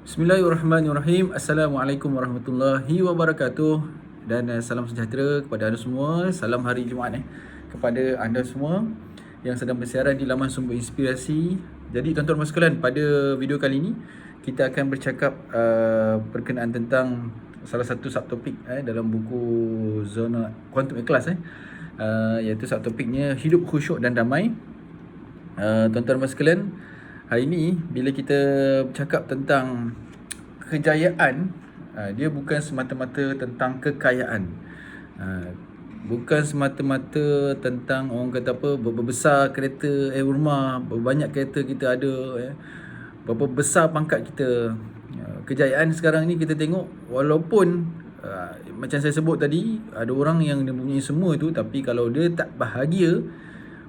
Bismillahirrahmanirrahim. Assalamualaikum warahmatullahi wabarakatuh. Dan salam sejahtera kepada anda semua. Salam hari Jumaat kepada anda semua yang sedang bersiaran di laman Sumber Inspirasi. Jadi tuan-tuan dan sekalian, pada video kali ini kita akan bercakap berkenaan tentang salah satu subtopik dalam buku Zona Quantum Ikhlas iaitu subtopiknya hidup khusyuk dan damai. Tuan-tuan dan sekalian, hari ini bila kita bercakap tentang kejayaan, dia bukan semata-mata tentang kekayaan, bukan semata-mata tentang orang kata apa, berbesar kereta, rumah, banyak kereta kita ada, berapa besar pangkat kita. Kejayaan sekarang ni kita tengok, walaupun macam saya sebut tadi, ada orang yang dia mempunyai semua tu, tapi kalau dia tak bahagia,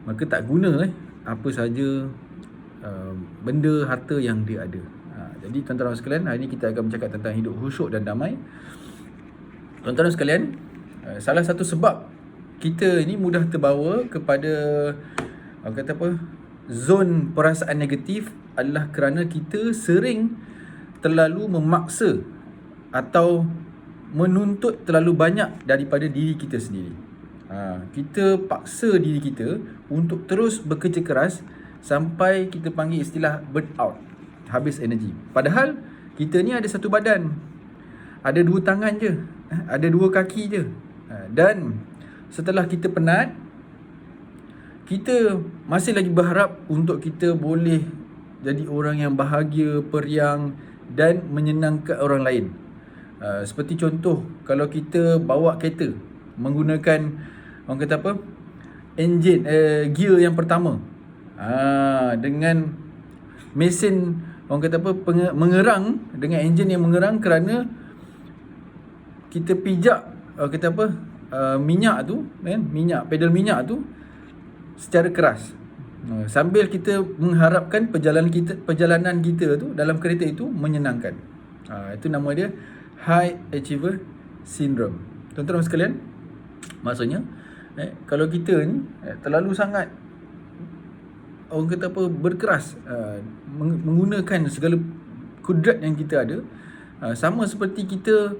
maka tak guna apa saja benda harta yang dia ada. Jadi tuan-tuan sekalian, hari ini kita akan bercakap tentang hidup khusyuk dan damai. Tuan-tuan sekalian, salah satu sebab kita ini mudah terbawa kepada kata apa, zon perasaan negatif adalah kerana kita sering terlalu memaksa atau menuntut terlalu banyak daripada diri kita sendiri. Kita paksa diri kita untuk terus bekerja keras sampai kita panggil istilah burn out, habis energi. Padahal kita ni ada satu badan, ada dua tangan je, ada dua kaki je. Dan setelah kita penat, kita masih lagi berharap untuk kita boleh jadi orang yang bahagia, periang dan menyenangkan orang lain. Seperti contoh, kalau kita bawa kereta menggunakan, orang kata apa, enjin, gear yang pertama, dengan mesin, orang kata apa, mengerang, dengan enjin yang mengerang kerana kita pijak, kata apa, minyak tu, pedal minyak tu secara keras, sambil kita mengharapkan perjalanan kita tu dalam kereta itu menyenangkan. Itu nama dia High Achiever Syndrome. Tuan-tuan sekalian, maksudnya kalau kita ni terlalu sangat, orang kata apa, berkeras, menggunakan segala kudrat yang kita ada, sama seperti kita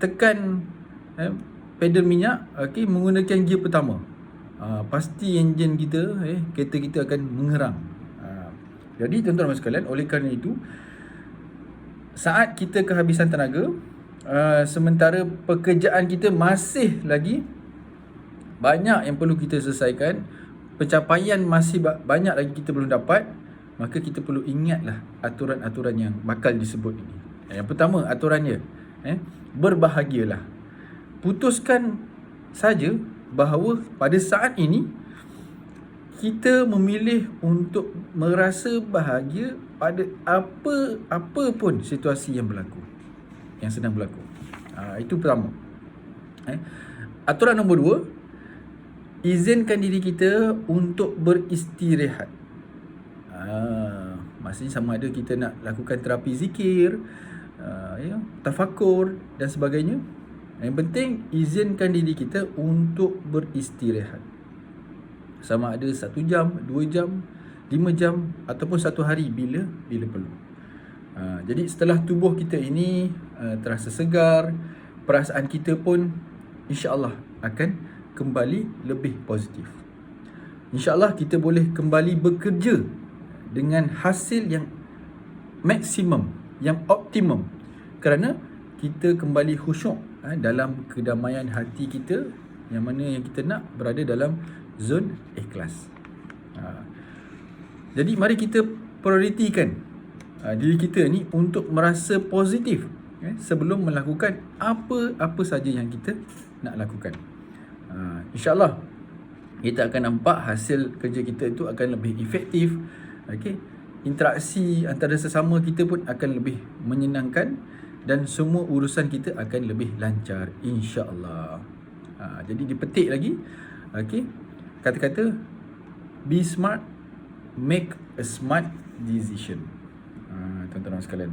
tekan pedal minyak, menggunakan gear pertama, pasti enjin kita, kereta kita akan mengerang. Jadi tuan-tuan sekalian, oleh kerana itu, saat kita kehabisan tenaga, sementara pekerjaan kita masih lagi banyak yang perlu kita selesaikan, pencapaian masih banyak lagi kita belum dapat, maka kita perlu ingatlah aturan-aturan yang bakal disebut ini. Yang pertama aturannya, berbahagialah. Putuskan saja bahawa pada saat ini kita memilih untuk merasa bahagia pada apa pun situasi yang berlaku, yang sedang berlaku. Itu pertama. Aturan nombor 2, izinkan diri kita untuk beristirahat. Maksudnya sama ada kita nak lakukan terapi zikir, tafakur dan sebagainya. Yang penting izinkan diri kita untuk beristirahat. Sama ada 1 jam, 2 jam, 5 jam ataupun 1 hari bila perlu. Jadi setelah tubuh kita ini terasa segar, perasaan kita pun insya-Allah akan kembali lebih positif. InsyaAllah kita boleh kembali bekerja dengan hasil yang maksimum, yang optimum, kerana kita kembali khusyuk dalam kedamaian hati kita, yang mana yang kita nak berada dalam zon ikhlas. Jadi mari kita prioritikan diri kita ni untuk merasa positif sebelum melakukan apa saja yang kita nak lakukan. InsyaAllah kita akan nampak hasil kerja kita itu akan lebih efektif. Interaksi antara sesama kita pun akan lebih menyenangkan, dan semua urusan kita akan lebih lancar, insya-Allah. Jadi dipetik lagi, kata-kata be smart, make a smart decision. Tuan-tuan sekalian,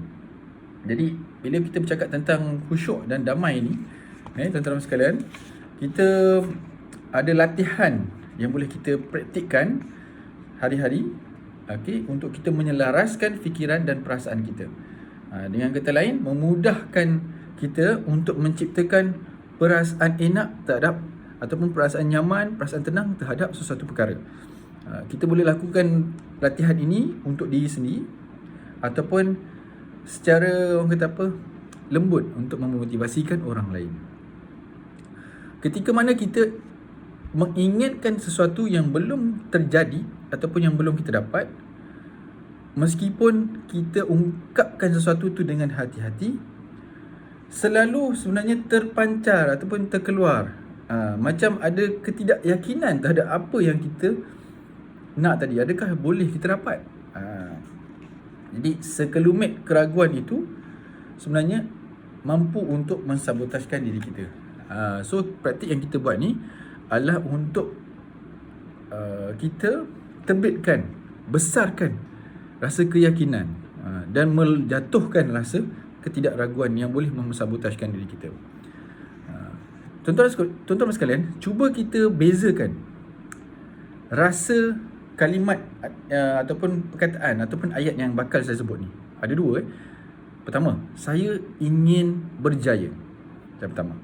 jadi bila kita bercakap tentang khusyuk dan damai ni, tuan-tuan sekalian, kita ada latihan yang boleh kita praktikkan hari-hari, untuk kita menyelaraskan fikiran dan perasaan kita. Dengan kata lain, memudahkan kita untuk menciptakan perasaan enak terhadap ataupun perasaan nyaman, perasaan tenang terhadap sesuatu perkara. Kita boleh lakukan latihan ini untuk diri sendiri ataupun secara orang kata apa, lembut untuk memotivasikan orang lain. Ketika mana kita menginginkan sesuatu yang belum terjadi ataupun yang belum kita dapat, meskipun kita ungkapkan sesuatu tu dengan hati-hati, selalu sebenarnya terpancar ataupun terkeluar macam ada ketidakyakinan terhadap apa yang kita nak tadi, adakah boleh kita dapat. Jadi sekelumit keraguan itu sebenarnya mampu untuk mensabotajkan diri kita. So praktik yang kita buat ni adalah untuk kita terbitkan, besarkan rasa keyakinan dan menjatuhkan rasa ketidakraguan yang boleh mensabotajkan diri kita. Tuan-tuan sekalian, cuba kita bezakan rasa kalimat ataupun perkataan ataupun ayat yang bakal saya sebut ni. Ada dua. Pertama, saya ingin berjaya. Yang pertama.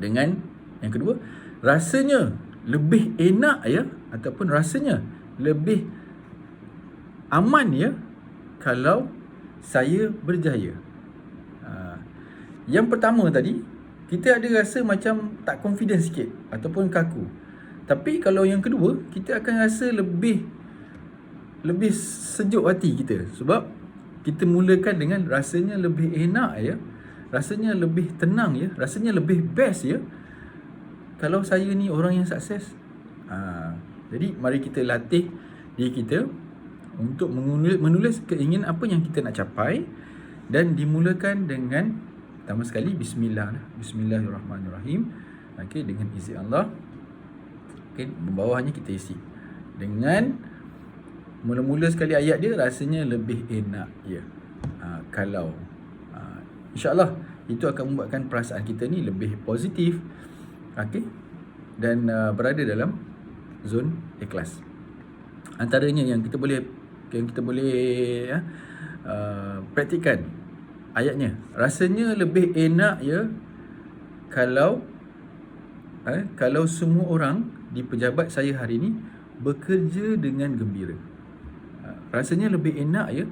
Dengan yang kedua, rasanya lebih enak ya, ataupun rasanya lebih aman ya kalau saya berjaya. Yang pertama tadi, kita ada rasa macam tak confident sikit ataupun kaku. Tapi kalau yang kedua, kita akan rasa lebih sejuk hati kita, sebab kita mulakan dengan rasanya lebih enak ya, rasanya lebih tenang ya, rasanya lebih best ya kalau saya ni orang yang sukses. Jadi mari kita latih diri kita untuk menulis keinginan apa yang kita nak capai, dan dimulakan dengan pertama sekali Bismillahirrahmanirrahim. Okey, dengan izin Allah. Okey, bawahnya kita isi dengan mula-mula sekali ayat dia rasanya lebih enak ya. Kalau insya-Allah itu akan membuatkan perasaan kita ni lebih positif. Okey, dan berada dalam zon ikhlas. Antaranya yang kita boleh praktikkan ayatnya, rasanya lebih enak ya kalau semua orang di pejabat saya hari ini bekerja dengan gembira. Rasanya lebih enak ya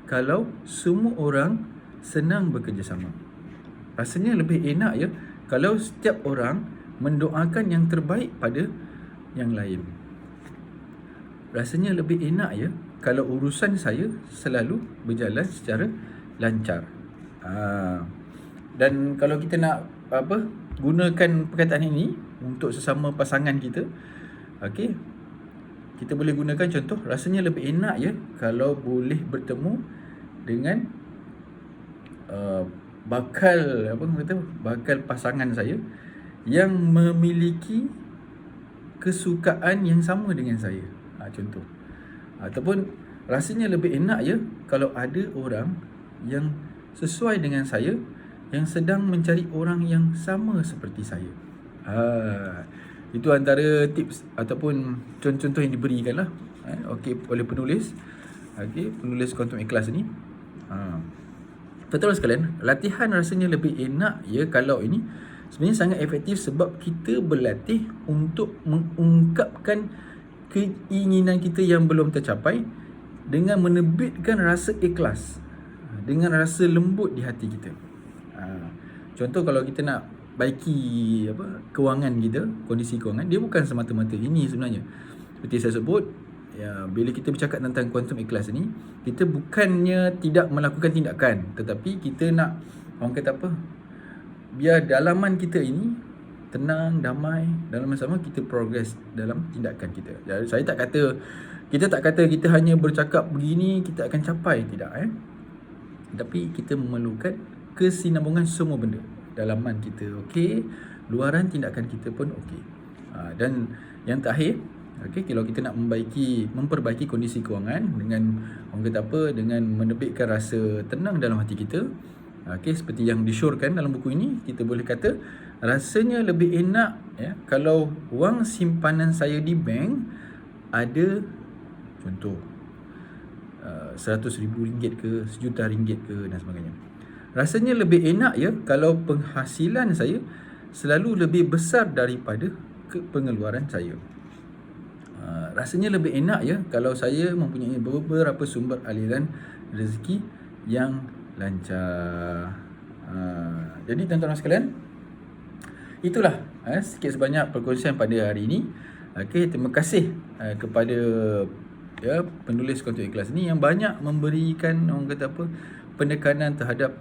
kalau semua orang senang bekerjasama. Rasanya lebih enak ya kalau setiap orang mendoakan yang terbaik pada yang lain. Rasanya lebih enak ya kalau urusan saya selalu berjalan secara lancar. Dan kalau kita nak gunakan perkataan ini untuk sesama pasangan kita, okey, kita boleh gunakan contoh, rasanya lebih enak ya kalau boleh bertemu dengan bakal pasangan saya yang memiliki kesukaan yang sama dengan saya. Contoh. Ataupun rasanya lebih enak ya kalau ada orang yang sesuai dengan saya yang sedang mencari orang yang sama seperti saya. Itu antara tips ataupun contoh yang diberikan lah oleh penulis. Penulis Kuantum Ikhlas ni. Betul sekalian, latihan rasanya lebih enak ya kalau ini sebenarnya sangat efektif, sebab kita berlatih untuk mengungkapkan keinginan kita yang belum tercapai dengan menerbitkan rasa ikhlas, dengan rasa lembut di hati kita. Contoh, kalau kita nak baiki kewangan kita, kondisi kewangan, dia bukan semata-mata ini sebenarnya. Seperti saya sebut ya, bila kita bercakap tentang kuantum ikhlas ni, kita bukannya tidak melakukan tindakan, tetapi kita nak, orang kata biar dalaman kita ini tenang, damai, dalam masa sama kita progress dalam tindakan kita. Jadi kita tak kata kita hanya bercakap begini kita akan capai, tidak tapi kita memerlukan kesinambungan semua benda. Dalaman kita okey, luaran tindakan kita pun okey. Dan yang terakhir, kalau kita nak memperbaiki kondisi kewangan dengan dengan menerbitkan rasa tenang dalam hati kita, seperti yang disyorkan dalam buku ini, kita boleh kata rasanya lebih enak ya kalau wang simpanan saya di bank ada, contoh RM100,000 ke, RM1,000,000 ke dan sebagainya. Rasanya lebih enak ya kalau penghasilan saya selalu lebih besar daripada pengeluaran saya. Rasanya lebih enak ya kalau saya mempunyai beberapa sumber aliran rezeki yang lancar. Jadi tuan-tuan sekalian, itulah sikit sebanyak perkongsian pada hari ini. Okey, terima kasih kepada penulis Kontuk Ikhlas ni yang banyak memberikan orang kata apa, penekanan terhadap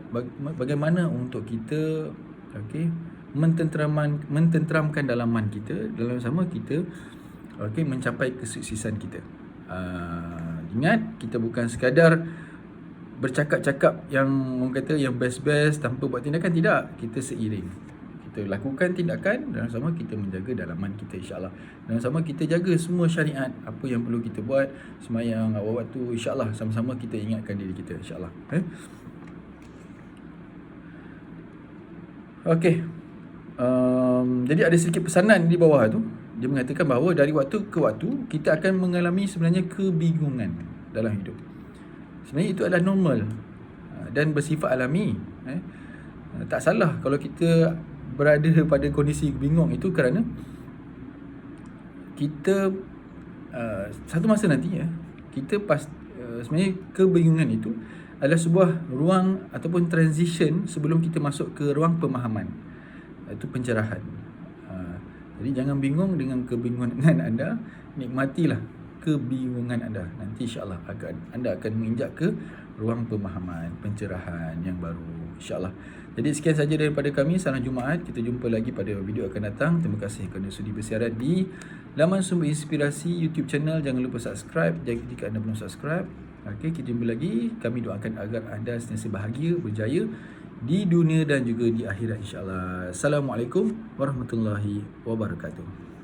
bagaimana untuk kita mententramkan dalaman kita, dalam sama kita mencapai kesuksesan kita. Ingat, kita bukan sekadar bercakap-cakap yang orang kata yang best-best tanpa buat tindakan. Tidak, kita seiring, kita lakukan tindakan dan sama kita menjaga dalaman kita, insya-Allah. Dan sama kita jaga semua syariat, apa yang perlu kita buat, sembahyang awal waktu, insya-Allah sama-sama kita ingatkan diri kita, insya-Allah. Okey. Jadi ada sedikit pesanan di bawah tu. Dia mengatakan bahawa dari waktu ke waktu kita akan mengalami sebenarnya kebingungan dalam hidup. Sebenarnya itu adalah normal dan bersifat alami. Tak salah kalau kita berada pada kondisi bingung itu, kerana kita satu masa nanti kita sebenarnya kebingungan itu adalah sebuah ruang ataupun transition sebelum kita masuk ke ruang pemahaman, itu pencerahan. Jadi jangan bingung dengan kebingungan anda, nikmatilah kebingungan anda. Nanti insya-Allah anda akan menginjak ke ruang pemahaman, pencerahan yang baru, insya-Allah. Jadi sekian saja daripada kami. Salam Jumaat. Kita jumpa lagi pada video akan datang. Terima kasih kerana sudi bersiaran di laman Sumber Inspirasi YouTube channel. Jangan lupa subscribe jika anda belum subscribe. Okey, kita jumpa lagi. Kami doakan agar anda sentiasa bahagia, berjaya di dunia dan juga di akhirat, insya-Allah. Assalamualaikum warahmatullahi wabarakatuh.